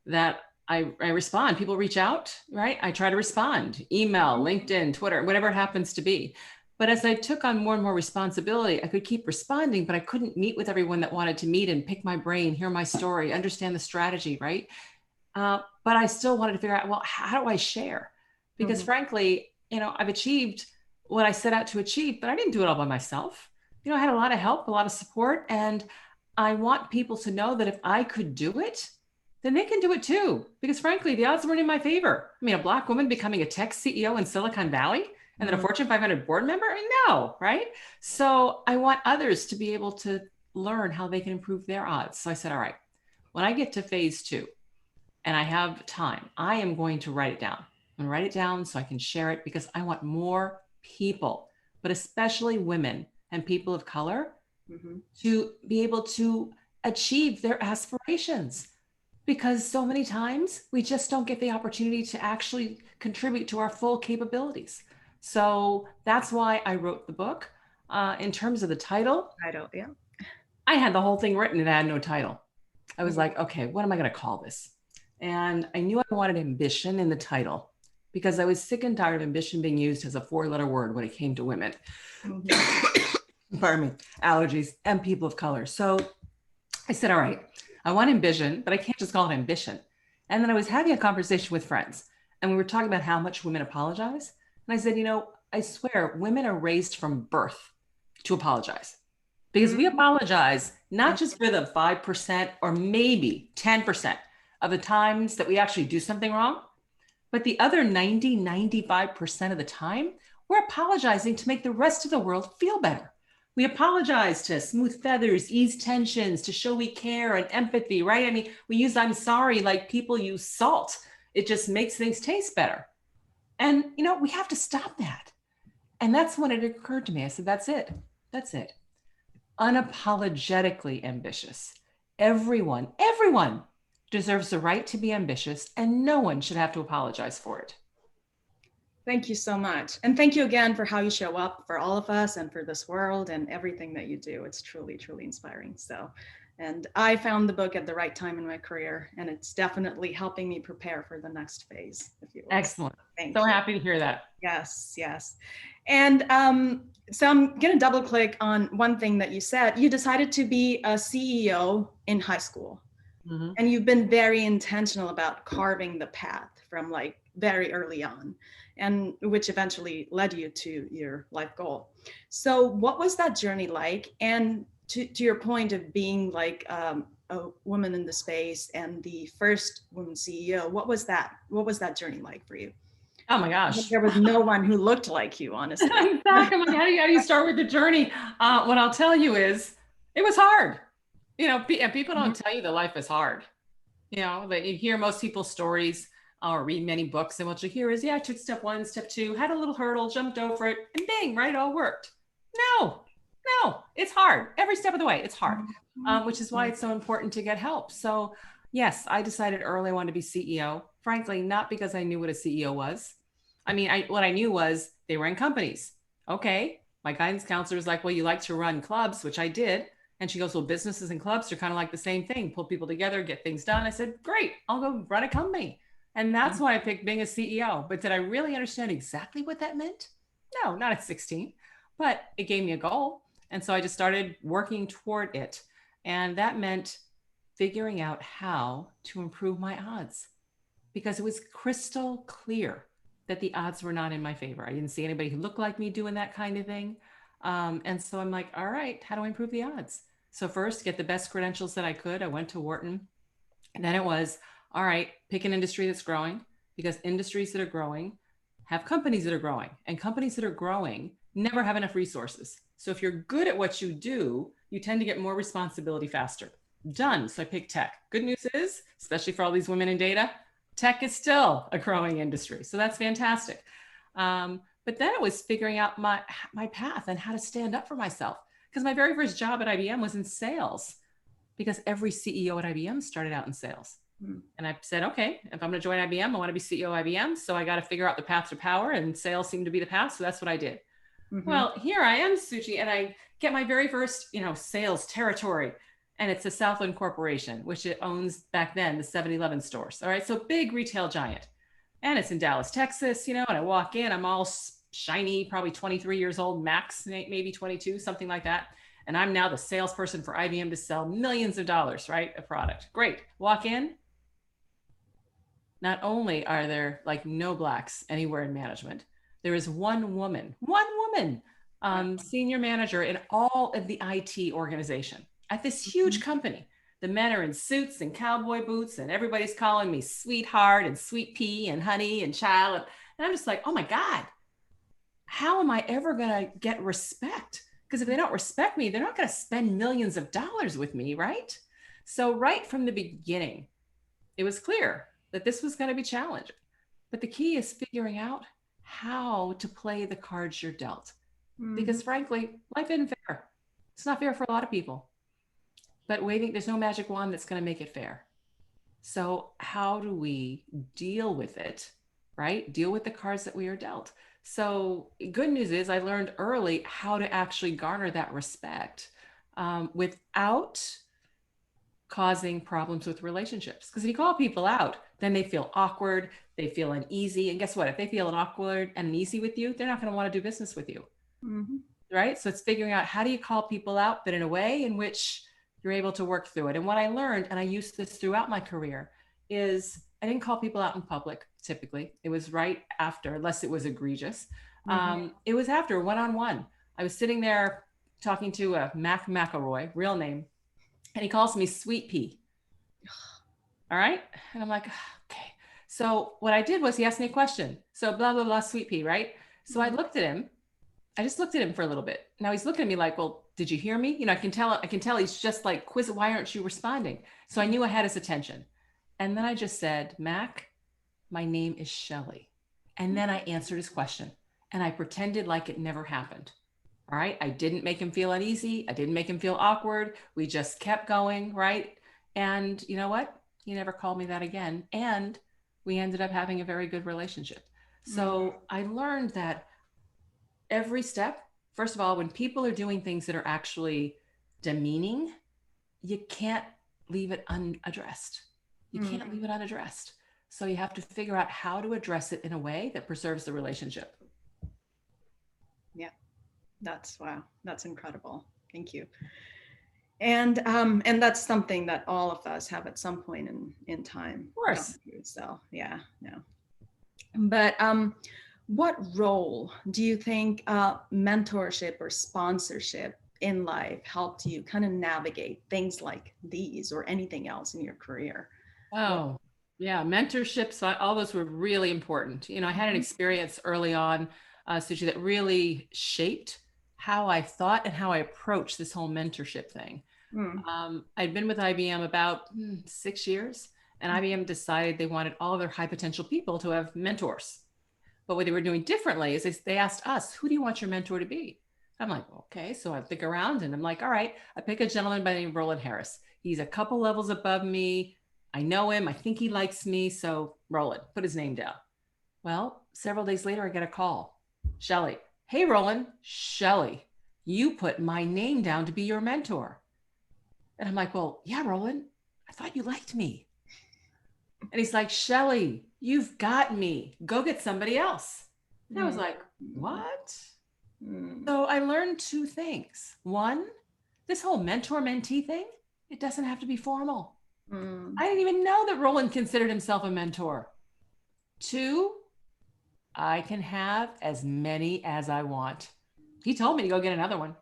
that I respond. People reach out, right? I try to respond, email, LinkedIn, Twitter, whatever it happens to be. But as I took on more and more responsibility, I could keep responding, but I couldn't meet with everyone that wanted to meet and pick my brain, hear my story, understand the strategy, right? But I still wanted to figure out, well, how do I share? Because frankly, I've achieved what I set out to achieve, but I didn't do it all by myself. I had a lot of help, a lot of support, and I want people to know that if I could do it, then they can do it too. Because frankly, the odds weren't in my favor. I mean, a Black woman becoming a tech CEO in Silicon Valley and then a Fortune 500 board member? No, right? So I want others to be able to learn how they can improve their odds. So I said, all right, when I get to phase 2 and I have time, I am going to write it down. I'm going to write it down so I can share it because I want more people, but especially women and people of color, to be able to achieve their aspirations. Because so many times we just don't get the opportunity to actually contribute to our full capabilities. So that's why I wrote the book. In terms of the title, Yeah. I had the whole thing written and it had no title. I was like, okay, what am I going to call this? And I knew I wanted ambition in the title because I was sick and tired of ambition being used as a 4-letter word when it came to women. Pardon me, allergies and people of color. So I said, all right, I want ambition, but I can't just call it ambition. And then I was having a conversation with friends and we were talking about how much women apologize. And I said, I swear women are raised from birth to apologize because we apologize not just for the 5% or maybe 10% of the times that we actually do something wrong, but the other 95% of the time, we're apologizing to make the rest of the world feel better. We apologize to smooth feathers, ease tensions, to show we care and empathy, right? I mean, we use I'm sorry like people use salt. It just makes things taste better. And, we have to stop that. And that's when it occurred to me. I said, that's it. That's it. Unapologetically ambitious. Everyone deserves the right to be ambitious, and no one should have to apologize for it. Thank you so much. And thank you again for how you show up for all of us and for this world and everything that you do. It's truly, truly inspiring. And I found the book at the right time in my career, and it's definitely helping me prepare for the next phase, if you will. Excellent. Thank so you. Happy to hear that. Yes, yes. And so I'm going to double click on one thing that you said. You decided to be a CEO in high school. And you've been very intentional about carving the path from like very early on, and which eventually led you to your life goal. So what was that journey like? And to your point of being like a woman in the space and the first woman CEO, what was that journey like for you? Oh my gosh. There was no one who looked like you, honestly. Exactly. How do you start with the journey? What I'll tell you is it was hard. People don't tell you that life is hard. That you hear most people's stories or read many books, and what you hear is, yeah, I took step 1, step 2, had a little hurdle, jumped over it, and bang, right, all worked. No, it's hard. Every step of the way, it's hard, which is why it's so important to get help. So yes, I decided early I wanted to be CEO, frankly, not because I knew what a CEO was. I mean, what I knew was they ran companies. Okay. My guidance counselor was like, well, you like to run clubs, which I did. And she goes, well, businesses and clubs are kind of like the same thing, pull people together, get things done. I said, great, I'll go run a company. And that's why I picked being a CEO. But did I really understand exactly what that meant? No, not at 16, but it gave me a goal. And so I just started working toward it. And that meant figuring out how to improve my odds because it was crystal clear that the odds were not in my favor. I didn't see anybody who looked like me doing that kind of thing. And so I'm like, all right, how do I improve the odds? So first, get the best credentials that I could. I went to Wharton. And then it was, all right, pick an industry that's growing because industries that are growing have companies that are growing. And companies that are growing never have enough resources. So if you're good at what you do, you tend to get more responsibility faster. Done. So I picked tech. Good news is, especially for all these women in data, tech is still a growing industry. So that's fantastic. But then it was figuring out my path and how to stand up for myself. Because my very first job at IBM was in sales, because every CEO at IBM started out in sales. And I said, okay, if I'm going to join IBM, I want to be CEO of IBM. So I got to figure out the path to power, and sales seemed to be the path. So that's what I did. Well, here I am, Suchi, and I get my very first, sales territory. And it's a Southland Corporation, which it owns back then the 7-Eleven stores. All right. So big retail giant. And it's in Dallas, Texas, and I walk in, I'm all shiny, probably 23 years old, max, maybe 22, something like that. And I'm now the salesperson for IBM to sell millions of dollars, right? A product. Great. Walk in. Not only are there like no blacks anywhere in management, there is one woman, senior manager in all of the IT organization at this huge company. The men are in suits and cowboy boots, and everybody's calling me sweetheart and sweet pea and honey and child. And I'm just like, oh my God, how am I ever going to get respect? Because if they don't respect me, they're not going to spend millions of dollars with me, right? So right from the beginning, it was clear that this was going to be challenging. But the key is figuring out how to play the cards you're dealt. Because frankly, life isn't fair. It's not fair for a lot of people. But there's no magic wand that's going to make it fair. So how do we deal with it, right? Deal with the cards that we are dealt. So good news is I learned early how to actually garner that respect without causing problems with relationships. Because if you call people out, then they feel awkward, they feel uneasy. And guess what? If they feel awkward and uneasy with you, they're not going to want to do business with you. Right? So it's figuring out how do you call people out, but in a way in which you're able to work through it. And what I learned, and I used this throughout my career, is I didn't call people out in public, typically. It was right after, unless it was egregious. It was after one-on-one. I was sitting there talking to Mac McElroy, real name, and he calls me Sweet Pea. All right. And I'm like, okay. So what I did was he asked me a question. So blah, blah, blah, Sweet Pea, right? So I looked at him. I just looked at him for a little bit. Now he's looking at me like, well, did you hear me? I can tell he's just like, quiz, why aren't you responding? So I knew I had his attention. And then I just said, Mac, my name is Shelly. And then I answered his question and I pretended like it never happened. All right. I didn't make him feel uneasy. I didn't make him feel awkward. We just kept going. Right. And you know what? He never called me that again. And we ended up having a very good relationship. So I learned that every step, first of all, when people are doing things that are actually demeaning, you can't leave it unaddressed. You can't leave it unaddressed. So you have to figure out how to address it in a way that preserves the relationship. Yeah, that's incredible. Thank you. And that's something that all of us have at some point in time. Of course. So yeah, no. But what role do you think mentorship or sponsorship in life helped you kind of navigate things like these or anything else in your career? Oh, yeah. Mentorships, all those were really important. I had an experience early on, Suchi, that really shaped how I thought and how I approached this whole mentorship thing. I'd been with IBM about 6 years, and IBM decided they wanted all of their high potential people to have mentors. But what they were doing differently is they asked us, who do you want your mentor to be? I'm like, okay. So I think around and I'm like, all right, I pick a gentleman by the name of Roland Harris. He's a couple levels above me. I know him. I think he likes me. So Roland, put his name down. Well, several days later, I get a call. Shelly, hey, Roland, Shelly, you put my name down to be your mentor. And I'm like, well, yeah, Roland, I thought you liked me. And he's like, Shelly, you've got me. Go get somebody else. And I was like, what? So I learned two things. One, this whole mentor-mentee thing, it doesn't have to be formal. I didn't even know that Roland considered himself a mentor. Two, I can have as many as I want. He told me to go get another one.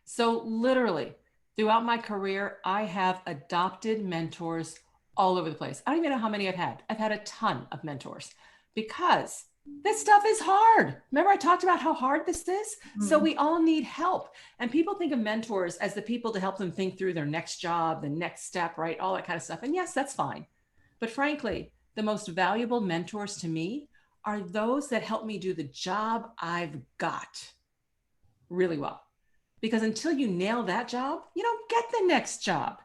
So literally, throughout my career, I have adopted mentors all over the place. I don't even know how many I've had. I've had a ton of mentors because this stuff is hard. Remember I talked about how hard this is? So we all need help. And people think of mentors as the people to help them think through their next job, the next step, right? All that kind of stuff. And yes, that's fine. But frankly, the most valuable mentors to me are those that help me do the job I've got really well. Because until you nail that job, you don't get the next job.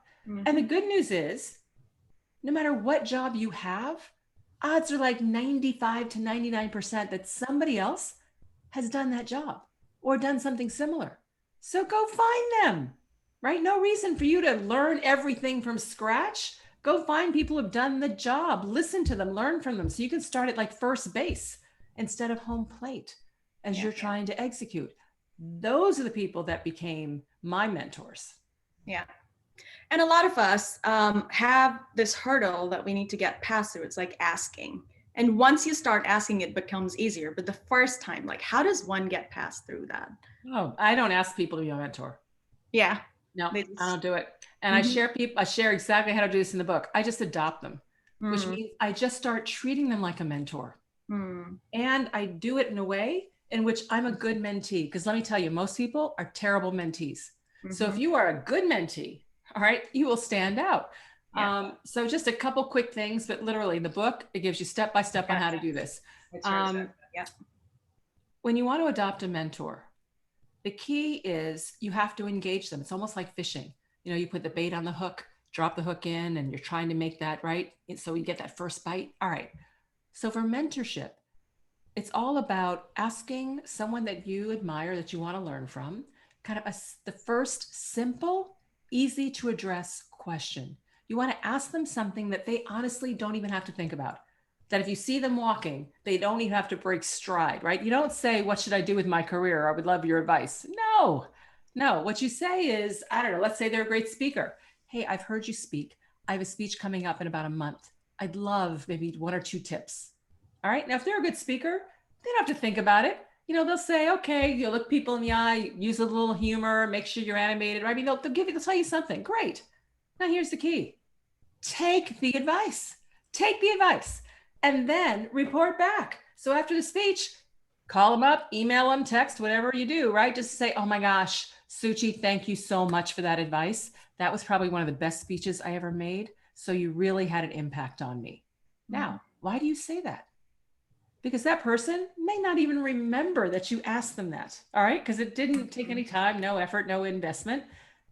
And the good news is, no matter what job you have, odds are like 95 to 99% that somebody else has done that job or done something similar. So go find them. right? No reason for you to learn everything from scratch. Go find people who've done the job, listen to them, learn from them. So you can start at like first base instead of home plate as you're trying to execute. Those are the people that became my mentors. Yeah. And a lot of us have this hurdle that we need to get past through. It's like asking. And once you start asking, it becomes easier. But the first time, like, how does one get past through that? Oh, I don't ask people to be a mentor. Yeah. No, They I just, don't do it. And mm-hmm. I share exactly how to do this in the book. I just adopt them, which Mm, means I just start treating them like a mentor. mm, And I do it in a way in which I'm a good mentee. Because let me tell you, most people are terrible mentees. So if mm-hmm. you are a good mentee, all right, you will stand out. Yeah. So just a couple quick things, but literally the book, it gives you step by step on how to do this. It's very good. Yeah. When you want to adopt a mentor, the key is you have to engage them. It's almost like fishing. You know, you put the bait on the hook, drop the hook in, and you're trying to make that right. And so you get that first bite. All right. So for mentorship, it's all about asking someone that you admire, that you want to learn from, kind of the first simple, easy to address question. You want to ask them something that they honestly don't even have to think about. That if you see them walking, they don't even have to break stride, right? You don't say, "What should I do with my career? I would love your advice." No, no. What you say is, I don't know, let's say they're a great speaker. "Hey, I've heard you speak. I have a speech coming up in about a month. I'd love maybe one or two tips." All right. Now, if they're a good speaker, they don't have to think about it. You know, they'll say, "Okay, you look people in the eye, use a little humor, make sure you're animated." Right? I mean, they'll tell you something. Great. Now, here's the key: take the advice. Take the advice and then report back. So after the speech, call them up, email them, text, whatever you do, right? Just say, "Oh my gosh, Suchi, thank you so much for that advice. That was probably one of the best speeches I ever made. So you really had an impact on me." Mm, Now, why do you say that? Because that person may not even remember that you asked them that. All right. Because it didn't take any time, no effort, no investment.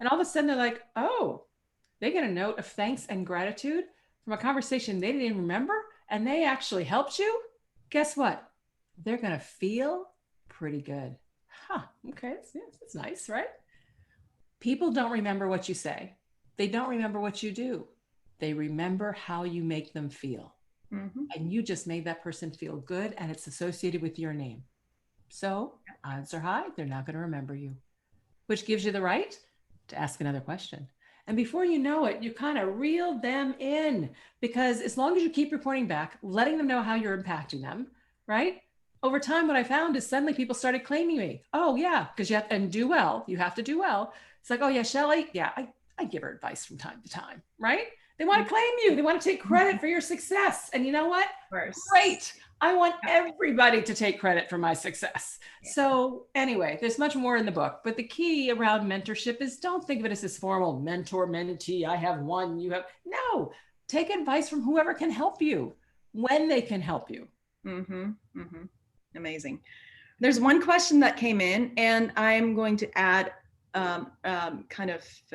And all of a sudden they're like, "Oh, they get a note of thanks and gratitude from a conversation they didn't even remember. And they actually helped you." Guess what? They're going to feel pretty good. Huh. Okay. That's nice, right? People don't remember what you say, they don't remember what you do. They remember how you make them feel. mm-hmm. And you just made that person feel good, and it's associated with your name. So odds are high they're not going to remember you, which gives you the right to ask another question. And before you know it, you kind of reel them in, because as long as you keep reporting back, letting them know how you're impacting them, right? Over time, what I found is suddenly people started claiming me. "Oh, yeah," because you have and do well. You have to do well. It's like, "Oh, yeah, Shelly. Yeah, I give her advice from time to time," right? They want to claim you. They want to take credit for your success. And you know what? Of course. Great. I want Yeah. everybody to take credit for my success. Yeah. So, anyway, there's much more in the book, but the key around mentorship is don't think of it as this formal mentor mentee. I have one, you have. No, take advice from whoever can help you when they can help you. Mm-hmm. Mm-hmm. Amazing. There's one question that came in, and I'm going to add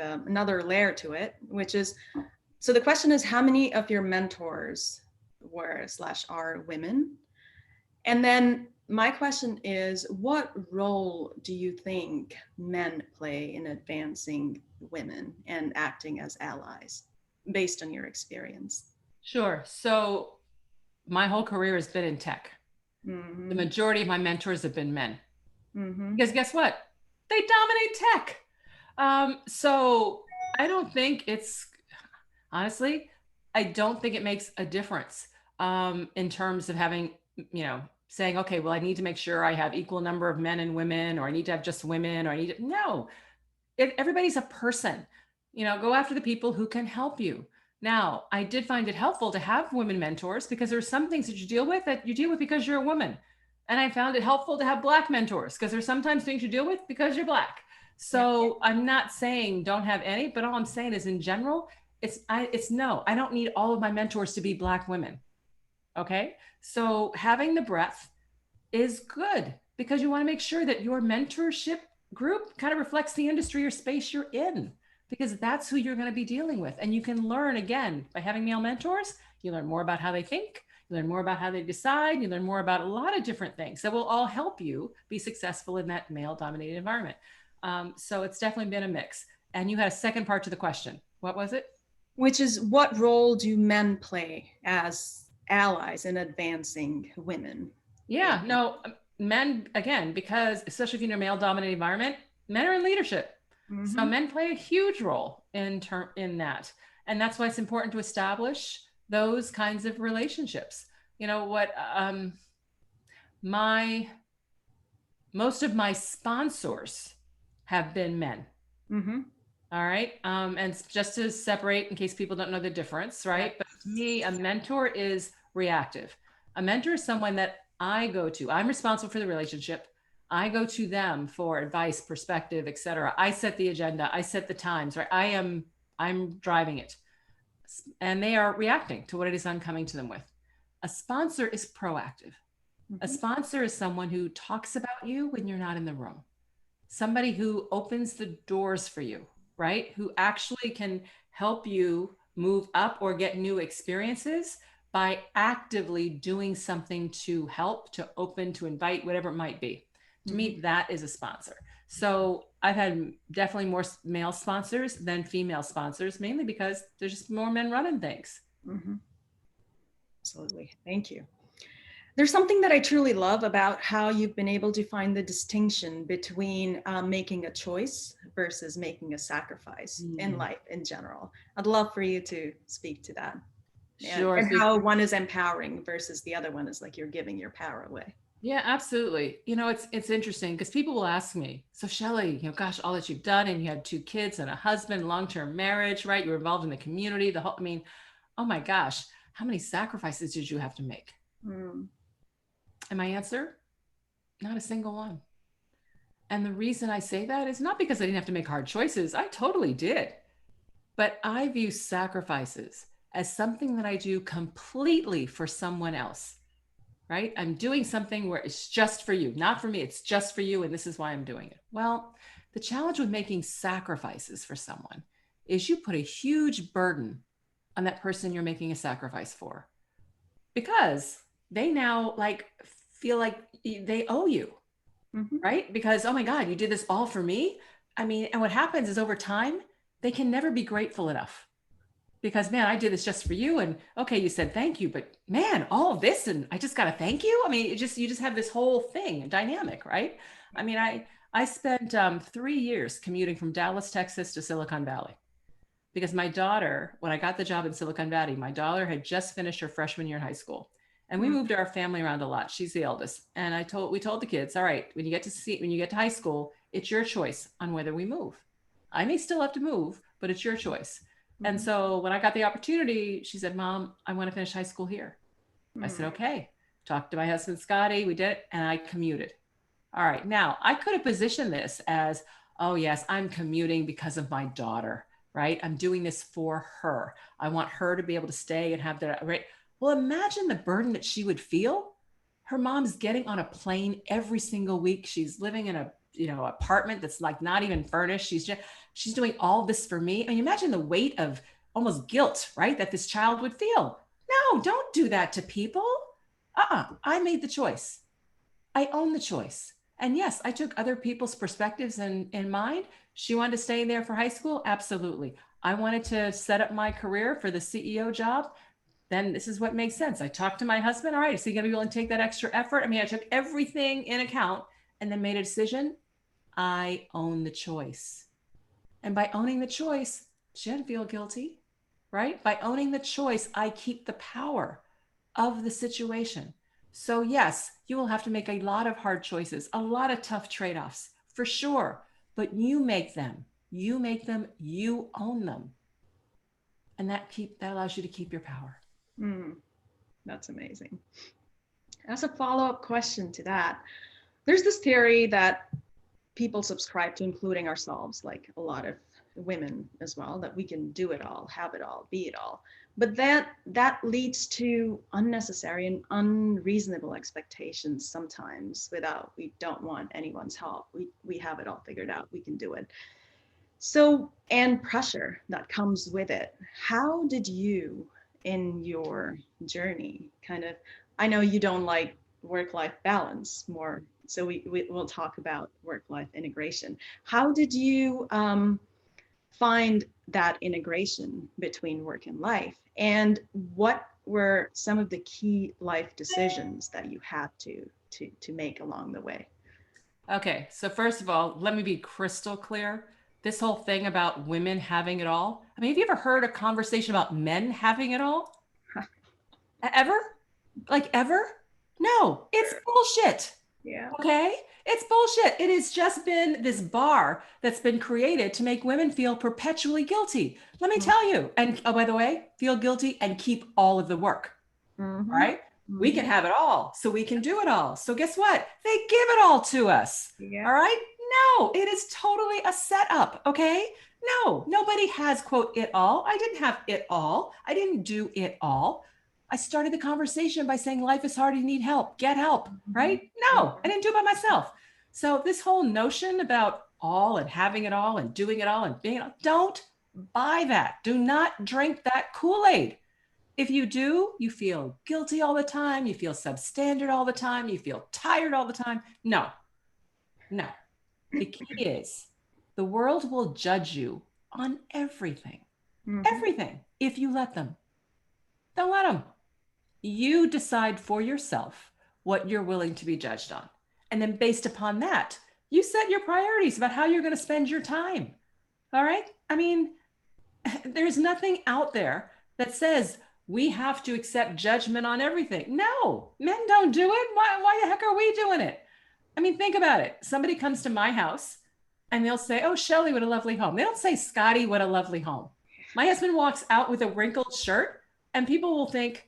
another layer to it, which is, so the question is, how many of your mentors were / are women? And then my question is, what role do you think men play in advancing women and acting as allies, based on your experience? Sure. So, my whole career has been in tech. The Mm-hmm. majority of my mentors have been men. Mm-hmm. Because guess what? They dominate tech. So I don't think it's honestly, I don't think it makes a difference in terms of having, saying, "Okay, well, I need to make sure I have equal number of men and women, or I need to have just women, or I need to," no, everybody's a person. Go after the people who can help you. Now, I did find it helpful to have women mentors, because there's some things that you deal with because you're a woman. And I found it helpful to have Black mentors, because there's sometimes things you deal with because you're Black. Yeah. So I'm not saying don't have any, but all I'm saying is in general, it's no, I don't need all of my mentors to be Black women. Okay. So having the breadth is good, because you want to make sure that your mentorship group kind of reflects the industry or space you're in, because that's who you're going to be dealing with. And you can learn, again, by having male mentors. You learn more about how they think, you learn more about how they decide, you learn more about a lot of different things that will all help you be successful in that male dominated environment. So it's definitely been a mix. And you had a second part to the question. What was it? Which is, what role do men play as allies in advancing women? Yeah, no, men, again, because especially if you're in a male dominated environment, men are in leadership. So Mm-hmm. men play a huge role in that. And that's why it's important to establish those kinds of relationships. You know what, my most of my sponsors have been men. Mm-hmm. All right. And just to separate in case people don't know the difference, right? But to me, a mentor is reactive. A mentor is someone that I go to. I'm responsible for the relationship. I go to them for advice, perspective, etc. I set the agenda. I set the times, right? I'm driving it. And they are reacting to what it is I'm coming to them with. A sponsor is proactive. A Mm-hmm. sponsor is someone who talks about you when you're not in the room, somebody who opens the doors for you, right? Who actually can help you move up or get new experiences by actively doing something to help, to open, to invite, whatever it might be. To Mm-hmm. me, that is a sponsor. So I've had definitely more male sponsors than female sponsors, mainly because there's just more men running things. Mm-hmm. Absolutely. Thank you. There's something that I truly love about how you've been able to find the distinction between making a choice versus making a sacrifice in life in general. I'd love for you to speak to that. Sure. And So how one is empowering versus the other one is like you're giving your power away. yeah, absolutely. You know, it's interesting because people will ask me, so Shelley, you know, gosh, all that you've done, and you had two kids and a husband, long-term marriage, right? You're involved in the community, the whole, I mean, oh my gosh, how many sacrifices did you have to make? Mm. And my answer, not a single one. And the reason I say that is not because I didn't have to make hard choices. I totally did. But I view sacrifices as something that I do completely for someone else, right? I'm doing something where it's just for you, not for me. It's just for you. And this is why I'm doing it. Well, the challenge with making sacrifices for someone is you put a huge burden on that person you're making a sacrifice for because they now like feel like they owe you, Mm-hmm. right? Because, oh my God, you did this all for me. I mean, and what happens is over time, they can never be grateful enough because man, I did this just for you. And okay, you said thank you, but man, all of this, and I just got to thank you. I mean, you just have this whole thing dynamic, right? I mean, I spent 3 years commuting from Dallas, Texas to Silicon Valley because my daughter, when I got the job in Silicon Valley, my daughter had just finished her freshman year in high school. And we moved our family around a lot. She's the eldest. And we told the kids, all right, when you get to high school, it's your choice on whether we move. I may still have to move, but it's your choice. And Mm-hmm. so when I got the opportunity, she said, Mom, I want to finish high school here. I said, okay. Talked to my husband, Scotty. We did it. And I commuted. All right. Now, I could have positioned this as, oh, yes, I'm commuting because of my daughter, right? I'm doing this for her. I want her to be able to stay and have that, right? Well, imagine the burden that she would feel. Her mom's getting on a plane every single week. She's living in a, apartment that's like not even furnished. She's doing all this for me. I mean, imagine the weight of almost guilt, right? That this child would feel. No, don't do that to people. I made the choice. I own the choice. And yes, I took other people's perspectives in mind. She wanted to stay there for high school. Absolutely. I wanted to set up my career for the CEO job. Then this is what makes sense. I talked to my husband. All right, is he going to be willing to take that extra effort? I mean, I took everything in account and then made a decision. I own the choice. And by owning the choice, she didn't feel guilty, right? By owning the choice, I keep the power of the situation. So, yes, you will have to make a lot of hard choices, a lot of tough trade offs for sure, but you make them. You make them, you own them. And that allows you to keep your power. Mm. That's amazing. As a follow-up question to that, there's this theory that people subscribe to, including ourselves, like a lot of women as well, that we can do it all, have it all, be it all. But that leads to unnecessary and unreasonable expectations sometimes. We don't want anyone's help. We have it all figured out. We can do it. So, and pressure that comes with it. How did you, in your journey, kind of, I know you don't like work-life balance more, so we will talk about work-life integration. How did you find that integration between work and life? And what were some of the key life decisions that you had to make along the way? Okay, so first of all, let me be crystal clear. This whole thing about women having it all. I mean, have you ever heard a conversation about men having it all? Ever? Like ever? No, it's bullshit. Yeah. Okay? It's bullshit. It has just been this bar that's been created to make women feel perpetually guilty. Let me tell you. And oh, by the way, feel guilty and keep all of the work. All Mm-hmm. right? We can have it all. So we can do it all. So guess what? They give it all to us. Yeah. All right? No, it is totally a setup. Okay? No, nobody has, quote, it all. I didn't have it all. I didn't do it all. I started the conversation by saying life is hard, you need help, get help, right? No, I didn't do it by myself. So this whole notion about all and having it all and doing it all and being, don't buy that. Do not drink that Kool-Aid. If you do, you feel guilty all the time, you feel substandard all the time, you feel tired all the time. No, no. The key is the world will judge you on everything, everything, if you let them. Don't let them. You decide for yourself what you're willing to be judged on. And then based upon that, you set your priorities about how you're going to spend your time. All right? I mean, there's nothing out there that says we have to accept judgment on everything. No, men don't do it. Why the heck are we doing it? I mean, think about it. Somebody comes to my house and they'll say, oh, Shelly, what a lovely home. They don't say, Scotty, what a lovely home. My husband walks out with a wrinkled shirt and people will think,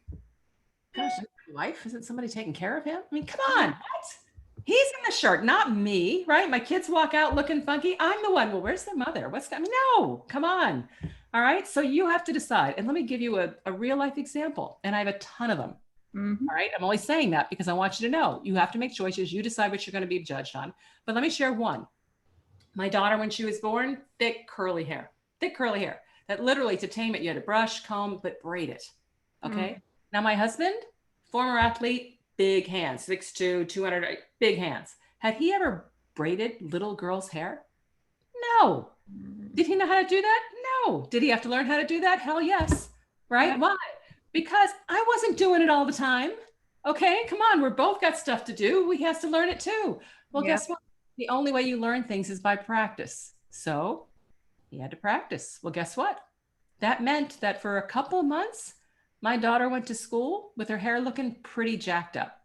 gosh, wife, isn't somebody taking care of him? I mean, come on, what? He's in the shirt, not me, right? My kids walk out looking funky. I'm the one. Well, where's their mother? What's that? I mean, no, come on. All right. So you have to decide. And let me give you a real life example. And I have a ton of them. All right. I'm only saying that because I want you to know you have to make choices. You decide what you're going to be judged on. But let me share one. My daughter, when she was born, thick curly hair that literally to tame it, you had to brush, comb, but braid it. Okay. Now, my husband, former athlete, big hands, 6'2", 200, big hands. Had he ever braided little girls' hair? No. Did he know how to do that? No. Did he have to learn how to do that? Hell yes. Right? Yeah. Why? Because I wasn't doing it all the time. Okay, come on. We're both got stuff to do. We have to learn it too. Well, guess what? The only way you learn things is by practice. So he had to practice. Well, guess what? That meant that for a couple of months, my daughter went to school with her hair looking pretty jacked up.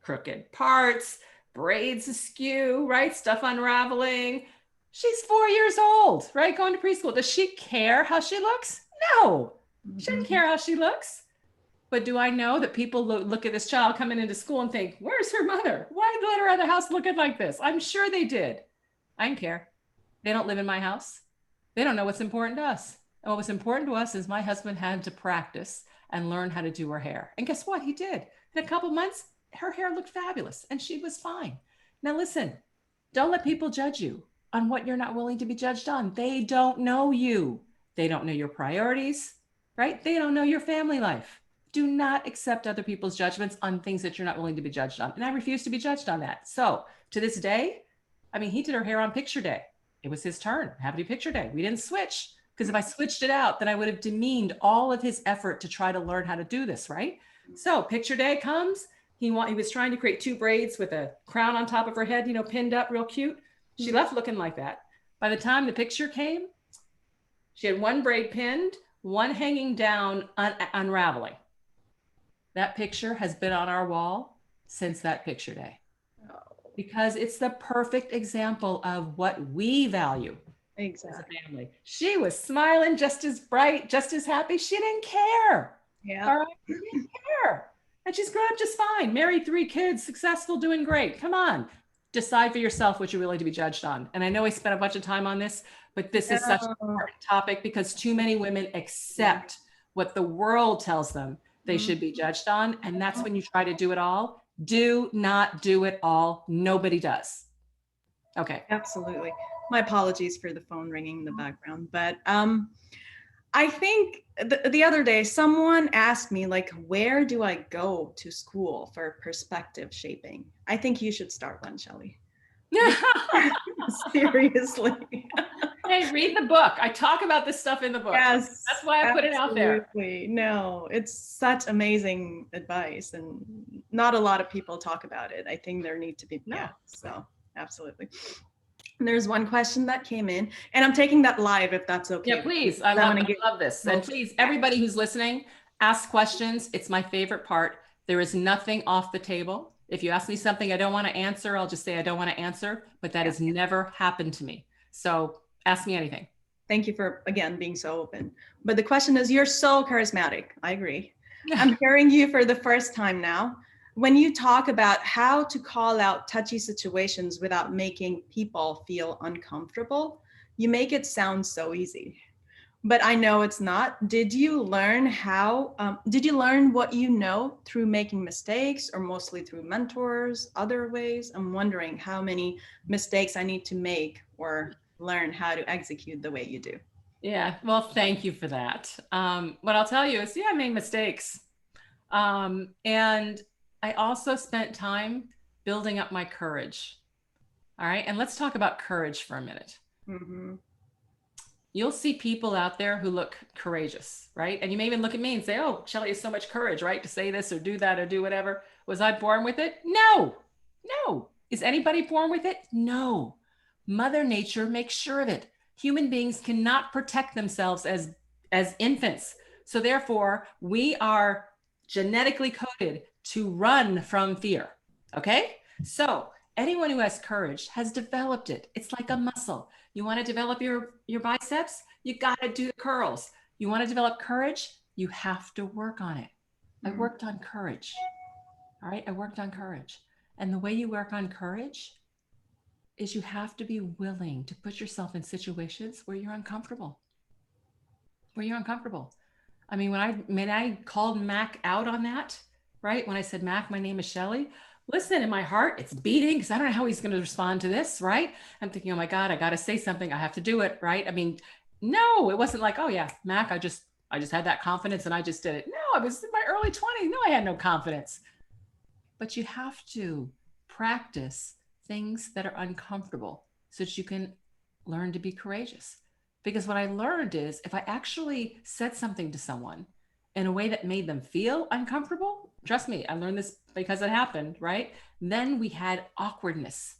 Crooked parts, braids askew, right? Stuff unraveling. She's 4 years old, right? Going to preschool. Does she care how she looks? No, she doesn't care how she looks. But do I know that people look at this child coming into school and think, where's her mother? Why did they let her out of the house looking like this? I'm sure they did. I don't care. They don't live in my house. They don't know what's important to us. And what was important to us is my husband had to practice and learn how to do her hair. And guess what? He did. In a couple months, her hair looked fabulous and she was fine. Now listen, don't let people judge you on what you're not willing to be judged on. They don't know you. They don't know your priorities, right? They don't know your family life. Do not accept other people's judgments on things that you're not willing to be judged on. And I refuse to be judged on that. So to this day, I mean, he did her hair on picture day. It was his turn. Happy picture day. We didn't switch because if I switched it out, then I would have demeaned all of his effort to try to learn how to do this, right? So picture day comes. He was trying to create 2 braids with a crown on top of her head, pinned up real cute. She left looking like that. By the time the picture came, she had 1 braid pinned, 1 hanging down, unraveling. That picture has been on our wall since that picture day because it's the perfect example of what we value. Exactly. As a family. She was smiling just as bright, just as happy. She didn't care. Yeah. All right. She didn't care. And she's grown up just fine. Married, 3 kids, successful, doing great. Come on. Decide for yourself what you're willing to be judged on. And I know I spent a bunch of time on this, but this is such an important topic because too many women accept what the world tells them they should be judged on. And that's when you try to do it all. Do not do it all. Nobody does. Okay. Absolutely. My apologies for the phone ringing in the background, but I think the other day someone asked me, like, where do I go to school for perspective shaping? I think you should start one, Shelly. Seriously. Hey, read the book. I talk about this stuff in the book. Yes, That's why I put it out there. absolutely. No, it's such amazing advice, and not a lot of people talk about it. I think there need to be, No. yeah, so absolutely. And there's one question that came in, and I'm taking that live if that's okay. Yeah, please. I want to I get love this. And please, everybody who's listening, ask questions. It's my favorite part. There is nothing off the table. If you ask me something I don't want to answer, I'll just say I don't want to answer, but that has never happened to me. So ask me anything. Thank you for, again, being so open. But the question is, you're so charismatic. I agree. Yeah. I'm hearing you for the first time now. When you talk about how to call out touchy situations without making people feel uncomfortable, you make it sound so easy. But I know it's not. Did you learn what you know through making mistakes, or mostly through mentors, other ways? I'm wondering how many mistakes I need to make or learn how to execute the way you do. Yeah. Well, thank you for that. What I'll tell you is, yeah, I made mistakes. And I also spent time building up my courage. All right. And let's talk about courage for a minute. Mm-hmm. You'll see people out there who look courageous, right? And you may even look at me and say, oh, Shelly has so much courage, right? To say this or do that or do whatever. Was I born with it? No, no. Is anybody born with it? No. Mother Nature makes sure of it. Human beings cannot protect themselves as infants. So therefore, we are genetically coded to run from fear. Okay? So anyone who has courage has developed it. It's like a muscle. You want to develop your biceps? You got to do the curls. You want to develop courage? You have to work on it. I worked on courage. All right. I worked on courage. And the way you work on courage is you have to be willing to put yourself in situations where you're uncomfortable. Where you're uncomfortable. I mean, when I called Mac out on that, right? When I said, Mac, my name is Shelly. Listen, in my heart, it's beating because I don't know how he's going to respond to this, right? I'm thinking, oh my God, I got to say something. I have to do it, right? I mean, no, it wasn't like, oh yeah, Mac, I just had that confidence and I just did it. No, I was in my early 20s. No, I had no confidence. But you have to practice things that are uncomfortable so that you can learn to be courageous. Because what I learned is if I actually said something to someone in a way that made them feel uncomfortable, trust me, I learned this because it happened, right? Then we had awkwardness.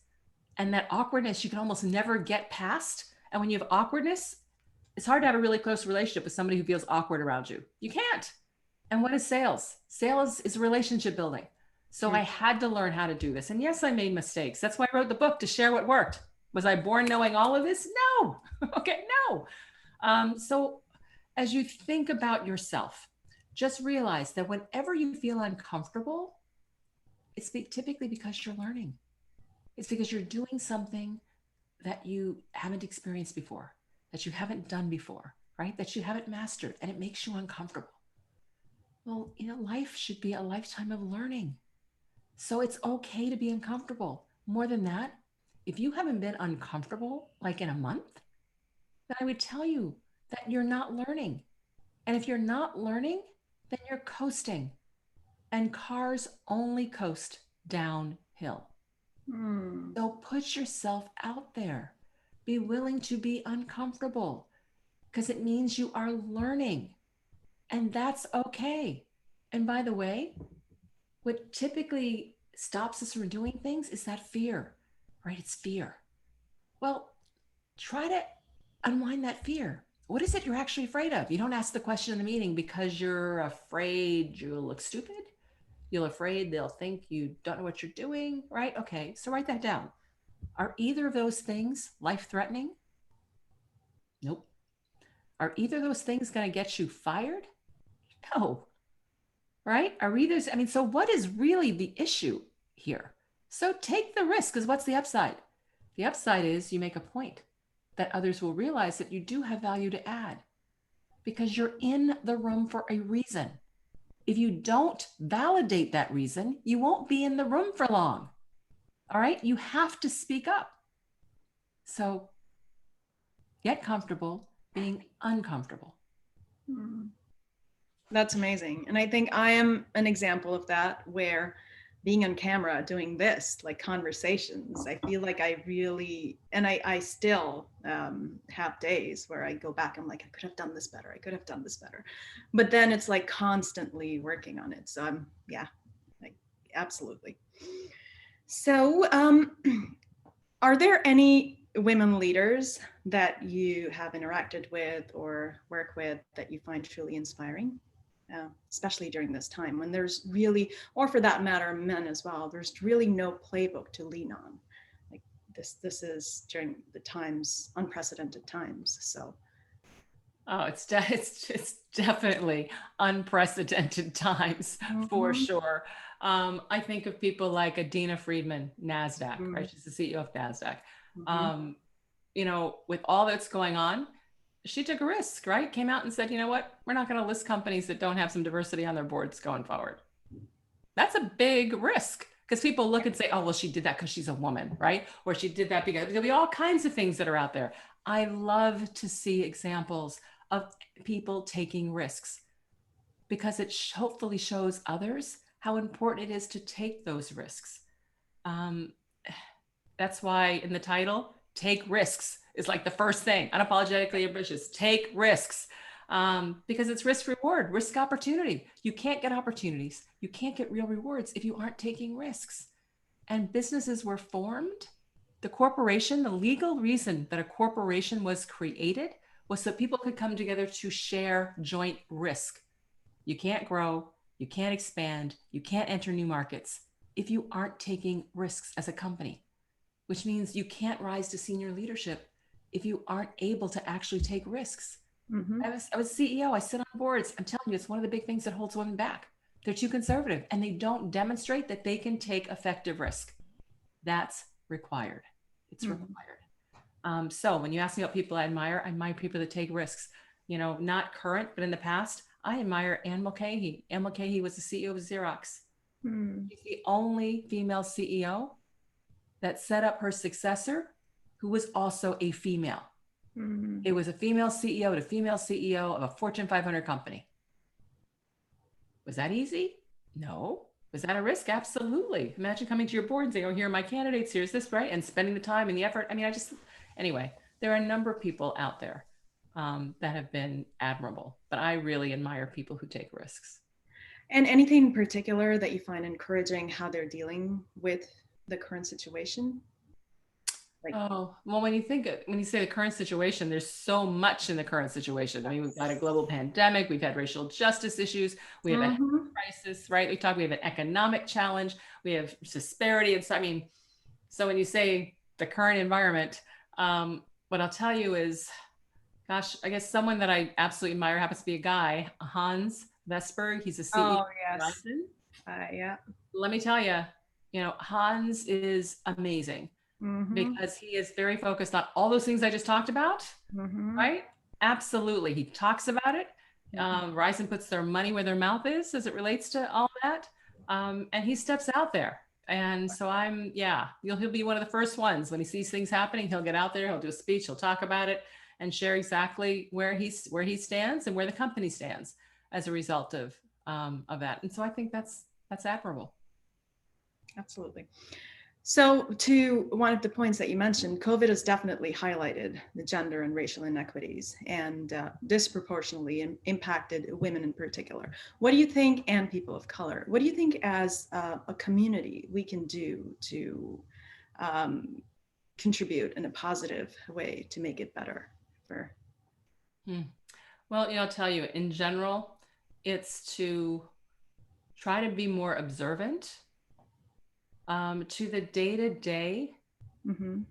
And that awkwardness you can almost never get past. And when you have awkwardness, it's hard to have a really close relationship with somebody who feels awkward around you. You can't. And what is sales? Sales is relationship building. So I had to learn how to do this. And yes, I made mistakes. That's why I wrote the book, to share what worked. Was I born knowing all of this? No. Okay, no. So as you think about yourself, just realize that whenever you feel uncomfortable, it's typically because you're learning. It's because you're doing something that you haven't experienced before, that you haven't done before, right? That you haven't mastered, and it makes you uncomfortable. Well, life should be a lifetime of learning. So it's okay to be uncomfortable. More than that, if you haven't been uncomfortable like in a month, then I would tell you that you're not learning. And if you're not learning, then you're coasting. And cars only coast downhill. So put yourself out there. Be willing to be uncomfortable because it means you are learning. And that's okay. And by the way, what typically stops us from doing things is that fear, right? It's fear. Well, try to unwind that fear. What is it you're actually afraid of? You don't ask the question in the meeting because you're afraid you'll look stupid. You're afraid they'll think you don't know what you're doing, right? Okay, so write that down. Are either of those things life-threatening? Nope. Are either of those things going to get you fired? No. Right? Are either, so what is really the issue here? So take the risk, because what's the upside? The upside is you make a point that others will realize that you do have value to add because you're in the room for a reason. If you don't validate that reason, you won't be in the room for long. All right? You have to speak up. So get comfortable being uncomfortable. That's amazing. And I think I am an example of that, where being on camera doing this, like conversations, I feel like I really, and I still have days where I go back, I'm like, I could have done this better, I could have done this better, but then it's like constantly working on it. So I'm, yeah, like, absolutely. So are there any women leaders that you have interacted with or work with that you find truly inspiring? Especially during this time when there's really, or for that matter, men as well, there's really no playbook to lean on. Like this is during the times, unprecedented times. So. Oh, it's definitely unprecedented times for Mm-hmm. sure. I think of people like Adina Friedman, NASDAQ, right? She's the CEO of NASDAQ. Mm-hmm. Um, with all that's going on, she took a risk, right? Came out and said, you know what? We're not going to list companies that don't have some diversity on their boards going forward. That's a big risk because people look and say, oh, well, she did that because she's a woman, right? Or she did that because there'll be all kinds of things that are out there. I love to see examples of people taking risks because it hopefully shows others how important it is to take those risks. Um, that's why in the title, take risks is like the first thing. Unapologetically ambitious, take risks. Because it's risk reward, risk opportunity. You can't get opportunities. You can't get real rewards if you aren't taking risks. And businesses were formed. The corporation, the legal reason that a corporation was created was so people could come together to share joint risk. You can't grow, you can't expand, you can't enter new markets if you aren't taking risks as a company, which means you can't rise to senior leadership if you aren't able to actually take risks. Mm-hmm. I was CEO, I sit on boards. I'm telling you, it's one of the big things that holds women back. They're too conservative and they don't demonstrate that they can take effective risk. That's required. It's Mm-hmm. required. So when you ask me about people I admire people that take risks. Not current, but in the past, I admire Anne Mulcahy. Anne Mulcahy was the CEO of Xerox. Mm-hmm. She's the only female CEO that set up her successor, who was also a female. Mm-hmm. It was a female CEO to female CEO of a Fortune 500 company. Was that easy? No. Was that a risk? Absolutely. Imagine coming to your board and saying, oh, here are my candidates, here's this, right? And spending the time and the effort. Anyway, there are a number of people out there that have been admirable, but I really admire people who take risks. And anything in particular that you find encouraging how they're dealing with the current situation? Like, Oh, well, when you say the current situation, there's so much in the current situation. I mean, we've got a global pandemic, we've had racial justice issues, we have a health mm-hmm. crisis, right? We have an economic challenge, we have disparity. So when you say the current environment, what I'll tell you is, gosh, I guess someone that I absolutely admire happens to be a guy, Hans Vesberg. He's a CEO Oh, of yes. Verizon. Yeah. Let me tell you, Hans is amazing Mm-hmm. because he is very focused on all those things I just talked about, Mm-hmm. right? Absolutely. He talks about it. Mm-hmm. Verizon puts their money where their mouth is as it relates to all that. And he steps out there. And so he'll be one of the first ones when he sees things happening. He'll get out there, he'll do a speech, he'll talk about it and share exactly where he stands and where the company stands as a result of that. And so I think that's admirable. Absolutely. So, to one of the points that you mentioned, COVID has definitely highlighted the gender and racial inequities and disproportionately impacted women in particular. What do you think, and people of color, what do you think as a community we can do to contribute in a positive way to make it better for? Well, I'll tell you, in general, it's to try to be more observant to the day to day. Mm-hmm.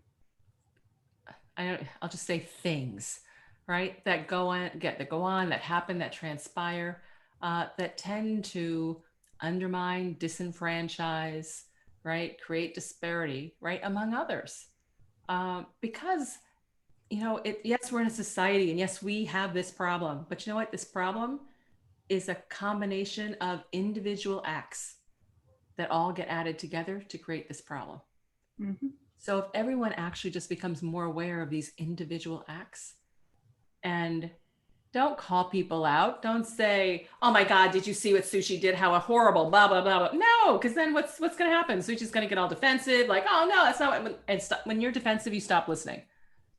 I'll just say things, right? That go on, that happen, that transpire, that tend to undermine, disenfranchise, right? Create disparity, right? Among others. Because, yes, we're in a society and yes, we have this problem, but you know what? This problem is a combination of individual acts that all get added together to create this problem. Mm-hmm. So if everyone actually just becomes more aware of these individual acts and don't call people out. Don't say, "Oh my God, did you see what Sushi did? How horrible, blah, blah, blah, blah." No, because then what's going to happen? Sushi's going to get all defensive, like, "Oh no, that's not what," and stop. When you're defensive, you stop listening.